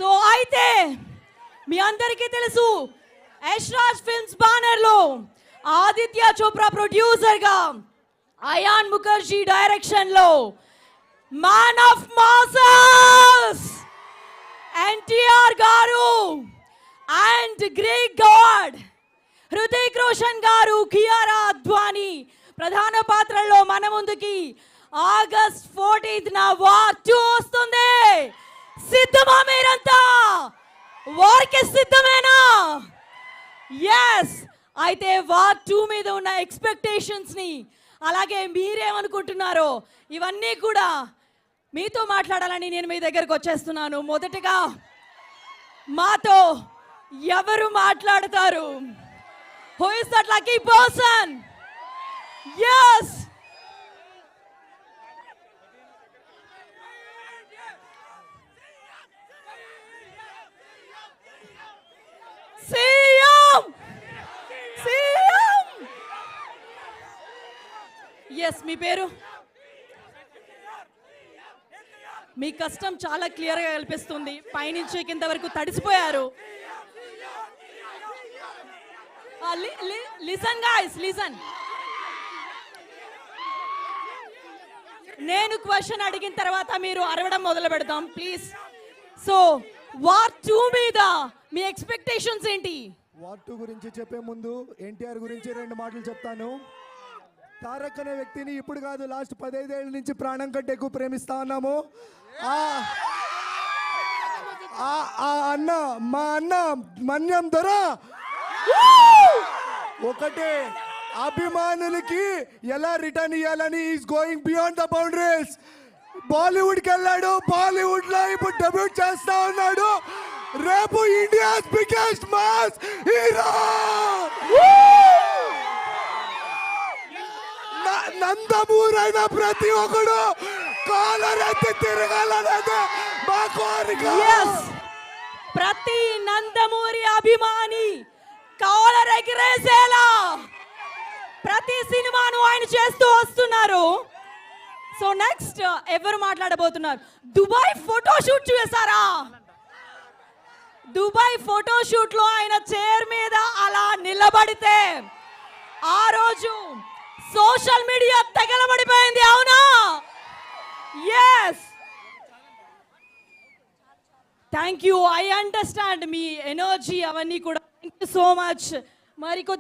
So అయితే మీ అందరికీ తెలుసు యశ్రాజ్ ఫిల్మ్స్ బ్యానర్ లో ఆదిత్య చోప్రా ప్రొడ్యూసర్ గా అయాన్ ముఖర్జీ డైరెక్షన్ లో మ్యాన్ ఆఫ్ మాసెస్ ఎన్టీఆర్ గారు and great God Hrithik Roshan గారు కియారా అద్వానీ ప్రధాన పాత్రల్లో మన ముందుకి ఆగస్ట్ 14th వార్ 2 వస్తుంది. సిద్ధమా మీరంతా? వార్కి సిద్ధమేనా? ఎస్. అయితే వార్ 2 మీద ఉన్న ఎక్స్పెక్టేషన్స్ ని అలాగే మీరేమనుకుంటున్నారో ఇవన్నీ కూడా మీతో మాట్లాడాలని నేను మీ దగ్గరకు వచ్చేస్తున్నాను. మొదటగా మాతో ఎవరు మాట్లాడతారు? Who is that lucky person? Yes. CM. Yes, మీ పేరు? మీ కష్టం చాలా క్లియర్గా కనిపిస్తుంది. పైనుంచి కింద వరకు తడిసిపోయారు. Listen guys, listen. నేను క్వశ్చన్ అడిగిన తర్వాత మీరు అరవడం మొదలు పెడతాం ప్లీజ్. సో వార్ 2 మీద మీ ఎక్స్పెక్టేషన్స్ ఏంటి? వార్ 2 గురించి చెప్పే ముందు ఎన్టీఆర్ గురించి 2 మాటలు చెప్తాను. తారక్ అనే వ్యక్తిని ఇప్పుడు కాదు, లాస్ట్ 15 ఏళ్ళ నుంచి ప్రాణం కంటే ఎక్కువ ప్రేమిస్తా ఉన్నాము. అన్న, మా అన్న మన్యం దొర ఒకటే, అభిమానులకి ఎలా రిటర్న్ ఇవ్వాలని is going beyond the boundaries. బాలీవుడ్కి వెళ్ళాడు, బాలీవుడ్ లో ఇప్పుడు డెబ్యూట్ చేస్తా ఉన్నాడు. రేపు ఇండియాస్ బిగ్గెస్ట్ మాస్ హీరో నందమూరైన ప్రతి ఒక్కడు కాలర్ ఎత్తి తిరగాలన్నదే మా కోరిక. ప్రతి నందమూరి అభిమాని కాలర్ ఎగిరేసేలా ప్రతి సినిమాను ఆయన చేస్తూ వస్తున్నారు. సో నెక్స్ట్ ఎవరు మాట్లాడబోతున్నారు? దుబాయ్ ఫోటోషూట్ చూసారా? దుబాయ్ ఫోటోషూట్ లో ఆయన చైర్ మీద అలా నిలబడితే ఆ రోజు సోషల్ మీడియా తగలబడిపోయింది, అవునా? Yes. Thank you. I understand మీ ఎనర్జీ అవన్నీ కూడా. Thank you so much. మరి